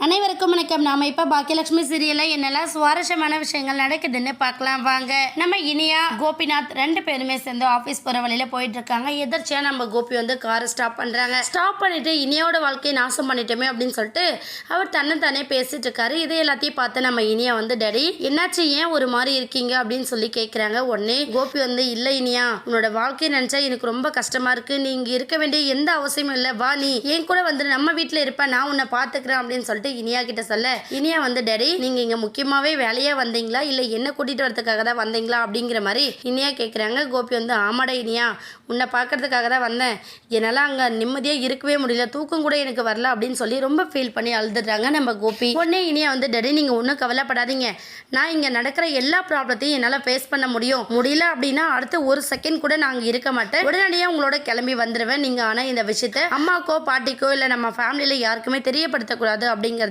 அனைவருக்கும் வணக்கம். நாம இப்ப பாக்கியலட்சுமி சீரியல்ல என்னெல்லாம் சுவாரஸ்யமான விஷயங்கள் நடக்குதுன்னு பார்க்கலாம் வாங்க. நம்ம இனியா கோபிநாத் ரெண்டு பேருமே சேர்ந்து ஆஃபீஸ் போற வழியில போயிட்டு இருக்காங்க. எதிர்ச்சியா நம்ம கோபி வந்து காரை ஸ்டாப் பண்றாங்க. ஸ்டாப் பண்ணிட்டு இனியோட வாழ்க்கையை நாசம் பண்ணிட்டோமே அப்படின்னு சொல்லிட்டு அவர் தன்னைத்தானே பேசிட்டு இருக்காரு. இதை எல்லாத்தையும் பார்த்து நம்ம இனியா வந்து டேடி என்னாச்சு, ஏன் ஒரு மாதிரி இருக்கீங்க அப்படின்னு சொல்லி கேட்குறாங்க. உடனே கோபி வந்து இல்லை இனியா, உன்னோட வாழ்க்கையை நினைச்சா எனக்கு ரொம்ப கஷ்டமா இருக்கு. நீ இங்க இருக்க வேண்டிய எந்த அவசியமும் இல்லை, வா நீ என் கூட வந்து நம்ம வீட்டில் இருப்ப, நான் உன்னை பார்த்துக்கிறேன் அப்படின்னு சொல்லிட்டு இனியா கிட்ட சொல்ல, இனியா வந்து டேடி நீங்க இங்க முக்கியமாவே வேலையா வந்தீங்களா இல்ல என்ன கூட்டிட்டு வரதுக்காக தான் வந்தீங்களா அப்படிங்கிற மாதிரி இனியா கேட்குறாங்க. கோபி வந்து ஆமாடா இனியா, உன்னை பார்க்கறதுக்காக தான் வந்தேன், என்னால் அங்கே நிம்மதியாக இருக்கவே முடியல, தூக்கம் கூட எனக்கு வரல அப்படின்னு சொல்லி ரொம்ப ஃபீல் பண்ணி அழுதுடுறாங்க நம்ம கோபி. உடனே இனியா வந்து டேடி நீங்கள் ஒன்றும் கவலைப்படாதீங்க, நான் இங்கே நடக்கிற எல்லா ப்ராப்ளத்தையும் என்னால் ஃபேஸ் பண்ண முடியல அப்படின்னா அடுத்து ஒரு செகண்ட் கூட நாங்கள் இருக்க மாட்டேன், உடனடியாக உங்களோட கிளம்பி வந்துடுவேன். நீங்கள் ஆனால் இந்த விஷயத்த அம்மாக்கோ பாட்டிக்கோ இல்லை நம்ம ஃபேமிலியில் யாருக்குமே தெரியப்படுத்தக்கூடாது அப்படிங்கிறத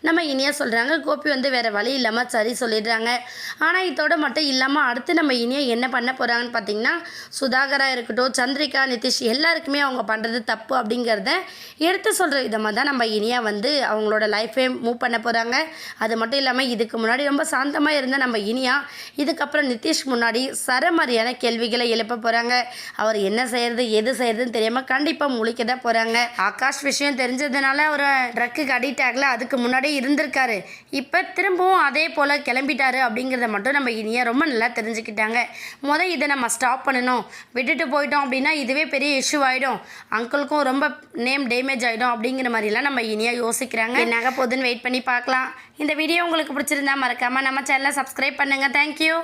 நம்ம இனியா சொல்கிறாங்க. கோபி வந்து வேறு வழி இல்லாமல் சரி சொல்லிடுறாங்க. ஆனால் இதோட மட்டும் இல்லாமல் அடுத்து நம்ம இனியா என்ன பண்ண போகிறாங்கன்னு பார்த்தீங்கன்னா, சுதாகரா இருக்கட்டும், சந்திரிகா, நிதிஷ் எல்லாருக்குமே அவங்க பண்ணுறது தப்பு அப்படிங்கிறத எடுத்து சொல்கிற விதமாக தான் நம்ம இனியா வந்து அவங்களோட லைஃபே மூவ் பண்ண போகிறாங்க. அது மட்டும் இல்லாமல் இதுக்கு முன்னாடி ரொம்ப சாந்தமாக இருந்த நம்ம இனியா இதுக்கப்புறம் நிதிஷ் முன்னாடி சரமாரியான கேள்விகளை எழுப்ப போகிறாங்க. அவர் என்ன செய்யறது எது செய்யறதுன்னு தெரியாமல் கண்டிப்பாக முழிக்க தான் போகிறாங்க. ஆகாஷ் விஷயம் தெரிஞ்சதுனால அவர் ட்ரக்குக்கு அடிக்ட் ஆகல, அதுக்கு முன்னாடி இருந்திருக்காரு, இப்போ திரும்பவும் அதே போல் கிளம்பிட்டாரு அப்படிங்கிறத மட்டும் நம்ம இனியா ரொம்ப நல்லா தெரிஞ்சுக்கிட்டாங்க. இதை நம்ம ஸ்டாப் பண்ணணும், விட்டுட்டு போயிட்டோம் அப்படின்னா இதுவே பெரிய இஷ்யூ ஆகிடும், அங்கிளுக்கும் ரொம்ப நேம் டேமேஜ் ஆகிடும் அப்படிங்கிற மாதிரிலாம் நம்ம இனியா யோசிக்கிறாங்க. என்னாக போகுதுன்னு வெயிட் பண்ணி பார்க்கலாம். இந்த வீடியோ உங்களுக்கு பிடிச்சிருந்தா மறக்காமல் நம்ம சேனலை சப்ஸ்கிரைப் பண்ணுங்கள். தேங்க்யூ.